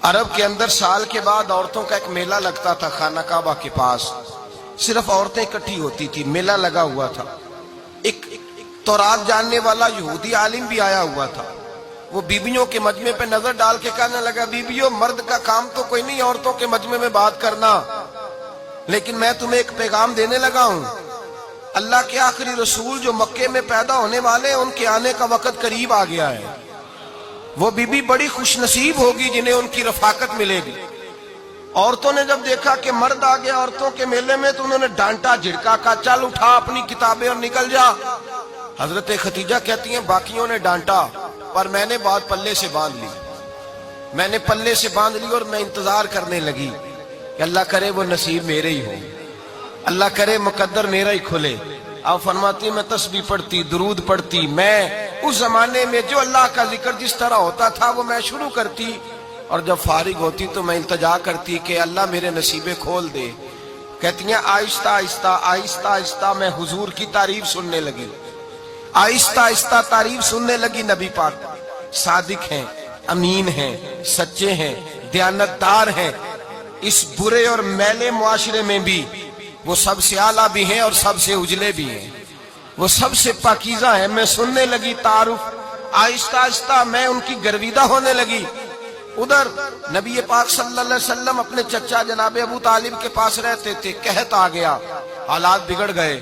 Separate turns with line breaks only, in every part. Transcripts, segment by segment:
عرب کے اندر سال کے بعد عورتوں کا ایک میلہ لگتا تھا خانہ کعبہ کے پاس، صرف عورتیں اکٹھی ہوتی تھی، میلہ لگا ہوا تھا۔ ایک تورات جاننے والا یہودی عالم بھی آیا ہوا تھا، وہ بیویوں کے مجمع پہ نظر ڈال کے کہنے لگا، بیویوں مرد کا کام تو کوئی نہیں عورتوں کے مجمع میں بات کرنا، لیکن میں تمہیں ایک پیغام دینے لگا ہوں، اللہ کے آخری رسول جو مکے میں پیدا ہونے والے ہیں ان کے آنے کا وقت قریب آ گیا ہے۔ وہ بی بی بڑی خوش نصیب ہوگی جنہیں ان کی رفاقت ملے گی۔ عورتوں نے جب دیکھا کہ مرد آ گیا عورتوں کے میلے میں تو انہوں نے ڈانٹا جھڑکا، کہا چل اٹھا اپنی کتابیں اور نکل جا۔ حضرت خدیجہ کہتی ہیں باقیوں نے ڈانٹا پر میں نے بات پلے سے باندھ لی، میں نے پلے سے باندھ لی اور میں انتظار کرنے لگی کہ اللہ کرے وہ نصیب میرے ہی ہو، اللہ کرے مقدر میرا ہی کھلے۔ آپ فرماتی میں تسبیح پڑھتی، درود پڑھتی، میں اس زمانے میں جو اللہ کا ذکر جس طرح ہوتا تھا وہ میں شروع کرتی، اور جب فارغ ہوتی تو میں التجا کرتی کہ اللہ میرے نصیبے کھول دے۔ کہتی ہیں آہستہ آہستہ آہستہ آہستہ میں حضور کی تعریف سننے لگی، آہستہ آہستہ تعریف سننے لگی۔ نبی پاک صادق ہیں، امین ہیں، سچے ہیں، دیانتدار ہیں، اس برے اور میلے معاشرے میں بھی وہ سب سے اعلیٰ بھی ہیں اور سب سے اجلے بھی ہیں، وہ سب سے پاکیزہ ہیں۔ میں سننے لگی تعارف، آہستہ آہستہ میں ان کی گرویدہ ہونے لگی۔ ادھر نبی پاک صلی اللہ علیہ وسلم اپنے چچا جناب ابو طالب کے پاس رہتے تھے، قحط آ گیا، حالات بگڑ گئے۔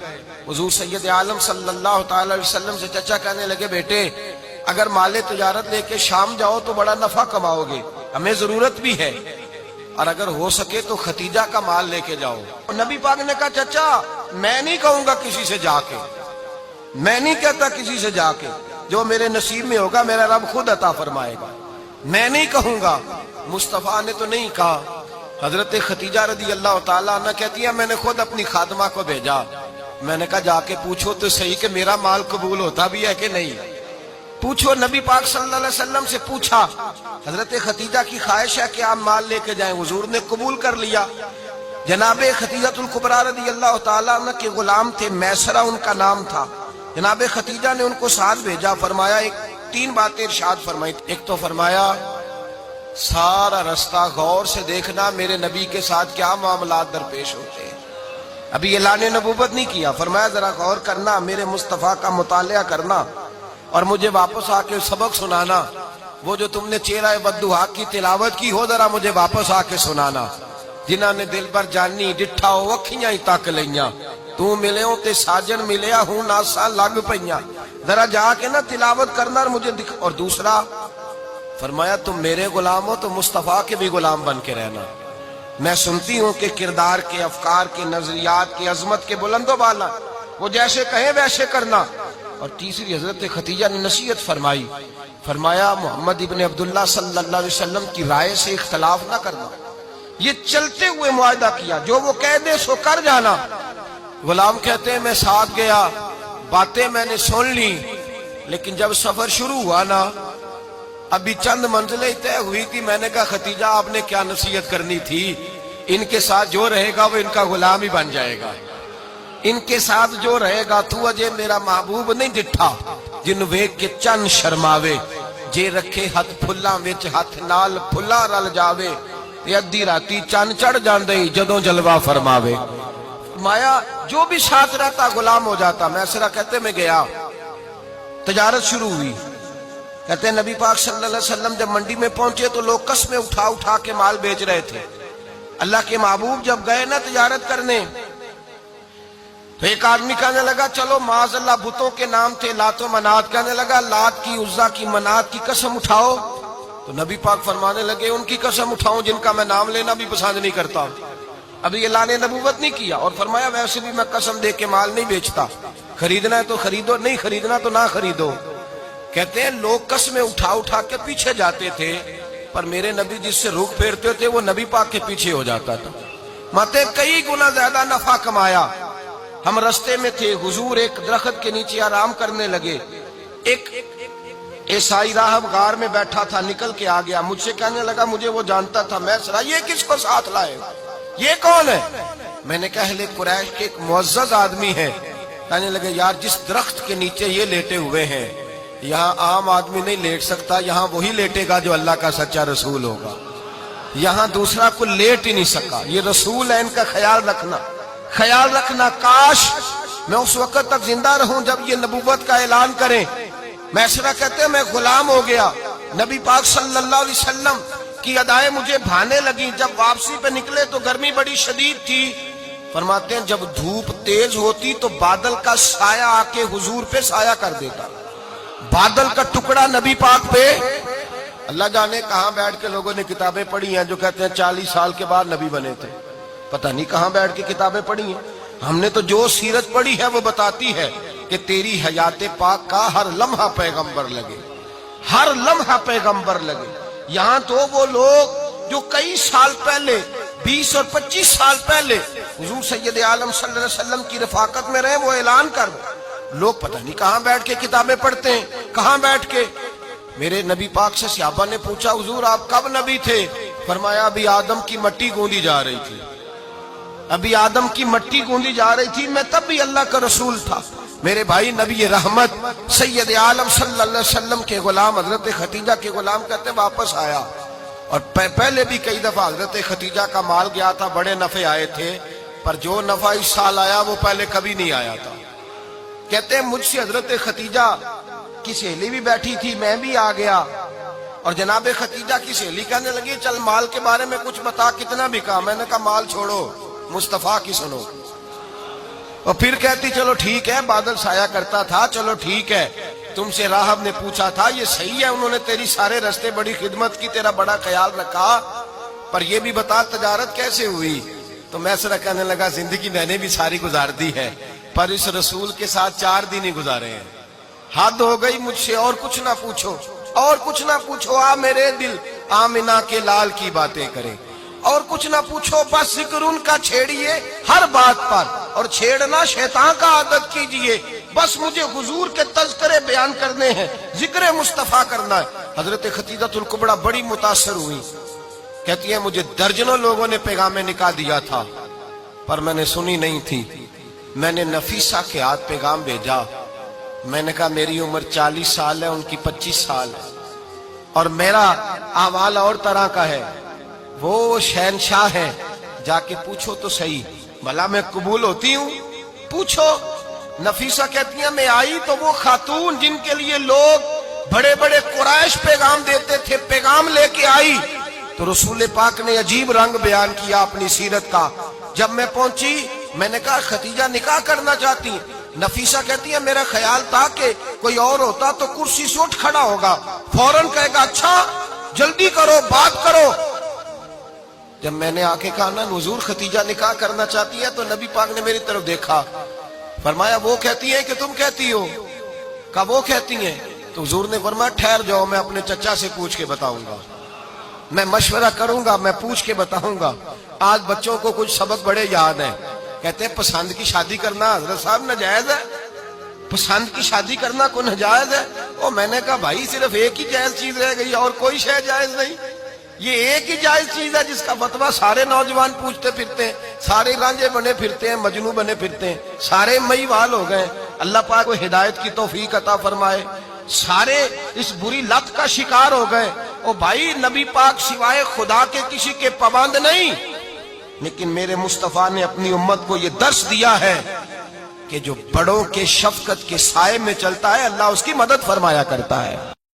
حضور سید عالم صلی اللہ تعالی علیہ وسلم سے چچا کہنے لگے بیٹے اگر مال تجارت لے کے شام جاؤ تو بڑا نفع کماؤ گے، ہمیں ضرورت بھی ہے، اور اگر ہو سکے تو ختیجہ کا مال لے کے جاؤ۔ نبی پاک نے کہا چچا میں نہیں کہوں گا کسی سے جا کے، میں نہیں کہتا کسی سے جا کے، جو میرے نصیب میں ہوگا میرا رب خود عطا فرمائے گا، میں نہیں کہوں گا۔ مصطفیٰ نے تو نہیں کہا۔ حضرت خدیجہ رضی اللہ تعالیٰ عنہ کہتی ہیں میں نے خود اپنی خادمہ کو بھیجا، میں نے کہا جا کے پوچھو تو صحیح کہ میرا مال قبول ہوتا بھی ہے کہ نہیں، پوچھو۔ نبی پاک صلی اللہ علیہ وسلم سے پوچھا، حضرت خدیجہ کی خواہش ہے کہ آپ مال لے کے جائیں، حضور نے قبول کر لیا۔ جناب خدیجہ الکبریٰ رضی اللہ تعالیٰ عنہ کے غلام تھے، میسرہ ان کا نام تھا۔ جناب خدیجہ نے ان کو ساتھ بھیجا، فرمایا تین باتیں ارشاد فرمائی۔ ایک تو فرمایا سارا رستہ غور سے دیکھنا میرے نبی کے ساتھ کیا معاملات درپیش ہوتے ہیں، ابھی اعلان نبوت نہیں کیا، فرمایا ذرا غور کرنا، میرے مصطفیٰ کا مطالعہ کرنا اور مجھے واپس آ کے سبق سنانا، وہ جو تم نے چہرہ بددعا کی تلاوت کی ہو ذرا مجھے واپس آ کے سنانا۔ جنہاں نے دل پر جانی ڈٹھا ہو اکھیاں ہی تک لئیاں، تو ملے ہوں تے ساجن ملیا ہوں ناساں لگ پئیاں، ذرا جا کے نا تلاوت کرنا اور مجھے دکھ۔ اور دوسرا فرمایا تم میرے غلام ہو تو مصطفیٰ کے بھی غلام بن کے رہنا، میں سنتی ہوں کہ کردار کے، افکار کے، نظریات کے، عظمت کے بلند و بالا، وہ جیسے کہیں ویسے کرنا۔ اور تیسری حضرت خدیجہ نے نصیحت فرمائی، فرمایا محمد ابن عبداللہ صلی اللہ علیہ وسلم کی رائے سے اختلاف نہ کرنا، یہ چلتے ہوئے معاہدہ کیا، جو وہ کہہ دے سو کر جانا۔ غلام کہتے ہیں میں ساتھ گیا، باتیں میں نے سن لی، لیکن جب سفر شروع ہوا نا ابھی چند منزلیں طے ہوئی تھی، میں نے کہا خدیجہ آپ نے کیا نصیحت کرنی تھی، ان کے ساتھ جو رہے گا وہ ان کا غلام ہی بن جائے گا، ان کے ساتھ جو رہے گا تو اجے میرا محبوب نہیں ڈٹھا جن ویکھ کے چن شرماوے، جے رکھے ہاتھ پھلاں وچ ہاتھ نال پھلا رل جاوے، تے ادھی راتی چن چڑھ جاندے جدوں جلوہ فرماوے۔ مایا جو بھی ساتھ رہتا غلام ہو جاتا۔ میسرہ کہتے میں گیا، تجارت شروع ہوئی۔ کہتے ہیں نبی پاک صلی اللہ علیہ وسلم جب منڈی میں پہنچے تو لوگ قسمیں اٹھا اٹھا کے مال بیچ رہے تھے۔ اللہ کے محبوب جب گئے نا تجارت کرنے تو ایک آدمی کہنے لگا چلو معاذ اللہ بتوں کے نام تھے لات و منات، کہنے لگا لات کی، عزا کی، منات کی قسم اٹھاؤ، تو نبی پاک فرمانے لگے ان کی قسم اٹھاؤں جن کا میں نام لینا بھی پسند نہیں کرتا، ابھی اعلان نبوت نہیں کیا۔ اور فرمایا ویسے بھی میں قسم دے کے مال نہیں بیچتا، خریدنا ہے تو خریدو، نہیں خریدنا تو نہ خریدو۔ کہتے ہیں لوگ قسمیں اٹھا اٹھا کے پیچھے جاتے تھے، پر میرے نبی جس سے رخ پھیرتے تھے وہ نبی پاک کے پیچھے ہو جاتا تھا۔ ماتے کئی گنا زیادہ نفع کمایا۔ ہم رستے میں تھے، حضور ایک درخت کے نیچے آرام کرنے لگے، ایک عیسائی راہب غار میں بیٹھا تھا، نکل کے آ گیا، مجھ سے کہنے لگا مجھے وہ جانتا تھا، میں سرا یہ کس کو ساتھ لائے، یہ کون ہے؟ میں نے کہا اہل قریش کے ایک معزز آدمی ہے۔ کہنے لگے یار جس درخت کے نیچے یہ لیٹے ہوئے ہیں یہاں عام آدمی نہیں لیٹ سکتا، یہاں وہی لیٹے گا جو اللہ کا سچا رسول ہوگا۔ یہاں دوسرا کو لیٹ ہی نہیں سکا. یہ رسول ہے، ان کا خیال رکھنا. کاش میں اس وقت تک زندہ رہوں جب یہ نبوت کا اعلان کریں. میسرہ کہتے ہیں میں غلام ہو گیا. نبی پاک صلی اللہ علیہ وسلم کی ادائیں مجھے بھانے لگیں. جب واپسی پہ نکلے تو گرمی بڑی شدید تھی. فرماتے ہیں جب دھوپ تیز ہوتی تو بادل کا سایہ آ کے حضور پہ سایہ کر دیتا. بادل کا ٹکڑا نبی پاک پہ. اللہ جانے کہاں بیٹھ کے لوگوں نے کتابیں پڑھی ہیں جو کہتے ہیں 40 سال کے بعد نبی بنے تھے. پتہ نہیں کہاں بیٹھ کے کتابیں پڑھی ہیں. ہم نے تو جو سیرت پڑھی ہے وہ بتاتی ہے کہ تیری حیات پاک کا ہر لمحہ پیغمبر لگے، ہر لمحہ پیغمبر لگے. یہاں تو وہ لوگ جو کئی سال پہلے 20 اور 25 سال پہلے حضور سید عالم صلی اللہ علیہ وسلم کی رفاقت میں رہے وہ اعلان کر دو. لوگ پتہ نہیں کہاں بیٹھ کے کتابیں پڑھتے ہیں، کہاں بیٹھ کے. میرے نبی پاک سے صحابہ نے پوچھا حضور آپ کب نبی تھے؟ فرمایا ابھی آدم کی مٹی گوندی جا رہی تھی، ابھی آدم کی مٹی گوندی جا رہی تھی، میں تب بھی اللہ کا رسول تھا. میرے بھائی نبی رحمت سید عالم صلی اللہ علیہ وسلم کے غلام حضرت خدیجہ کے غلام کہتے واپس آیا. اور پہلے بھی کئی دفعہ حضرت خدیجہ کا مال گیا تھا، بڑے نفع آئے تھے، پر جو نفع اس سال آیا وہ پہلے کبھی نہیں آیا تھا. کہتے ہیں مجھ سے حضرت خدیجہ کی سہیلی بھی بیٹھی تھی، میں بھی آ گیا. اور جناب خدیجہ کی سہیلی کہنے لگی چل مال کے بارے میں کچھ بتا، کتنا بکا؟ میں نے کہا مال چھوڑو، مصطفیٰ کی سنو. اور پھر کہتی چلو ٹھیک ہے، بادل سایہ کرتا تھا، چلو ٹھیک ہے. تم سے راہب نے پوچھا تھا یہ صحیح ہے، انہوں نے تیری سارے رستے بڑی خدمت کی، تیرا بڑا خیال رکھا، پر یہ بھی بتا تجارت کیسے ہوئی؟ تو میسرہ کہنے لگا زندگی میں نے بھی ساری گزار دی ہے، پر اس رسول کے ساتھ 4 دن ہی گزارے ہیں. حد ہو گئی مجھ سے، اور کچھ نہ پوچھو، اور کچھ نہ پوچھو. آ میرے دل آمنہ کے لال کی باتیں کریں، اور کچھ نہ پوچھو، بس ذکر ان کا چھیڑیے ہر بات پر، اور چھیڑنا شیطان کا عادت کیجئے. بس مجھے حضور کے تذکرے بیان کرنے ہیں، ذکر مصطفیٰ کرنا ہے. حضرت خدیجہ الکبریٰ بڑی متاثر ہوئی. کہتی ہے مجھے درجنوں لوگوں نے پیغام نکاح دیا تھا پر میں نے سنی نہیں تھی. میں نے نفیسہ کے ہاتھ پیغام بھیجا. میں نے کہا میری عمر 40 سال ہے، ان کی 25 سال ہے، اور میرا احوال اور طرح کا ہے. وہ شہنشاہ ہے، جا کے پوچھو تو صحیح، بھلا میں قبول ہوتی ہوں؟ پوچھو. نفیسہ کہتی ہیں میں آئی تو وہ خاتون جن کے لیے لوگ بڑے بڑے قریش پیغام دیتے تھے، پیغام لے کے آئی. تو رسول پاک نے عجیب رنگ بیان کیا اپنی سیرت کا. جب میں پہنچی میں نے کہا خدیجہ نکاح کرنا چاہتی ہیں؟ نفیسہ کہتی ہے میرا خیال تھا کہ کوئی اور ہوتا تو کرسی سے اٹھ کھڑا ہوگا، فوراً کہے گا اچھا جلدی کرو بات کرو. جب میں نے آ کے کہا نا حضور خدیجہ نکاح کرنا چاہتی ہے، تو نبی پاک نے میری طرف دیکھا، فرمایا وہ کہتی ہے کہ تم کہتی ہو؟ کہا وہ کہتی ہیں. تو حضور نے فرمایا ٹھہر جاؤ، میں اپنے چچا سے پوچھ کے بتاؤں گا، میں مشورہ کروں گا، میں پوچھ کے بتاؤں گا. آج بچوں کو کچھ سبق بڑے یاد ہیں. کہتے ہیں پسند کی شادی کرنا حضرت صاحب ناجائز ہے، پسند کی شادی کرنا کوئی ناجائز ہے؟ اور میں نے کہا بھائی صرف ایک ہی جائز چیز رہ گئی، اور کوئی شے جائز نہیں. یہ ایک ہی جائز چیز ہے جس کا فتویٰ سارے نوجوان پوچھتے پھرتے ہیں، سارے رانجے بنے پھرتے ہیں، مجنوں بنے پھرتے ہیں، سارے مئی وال ہو گئے. اللہ پاک کو ہدایت کی توفیق عطا فرمائے. سارے اس بری لت کا شکار ہو گئے. او بھائی نبی پاک سوائے خدا کے کسی کے پابند نہیں، لیکن میرے مصطفیٰ نے اپنی امت کو یہ درس دیا ہے کہ جو بڑوں کے شفقت کے سائے میں چلتا ہے اللہ اس کی مدد فرمایا کرتا ہے.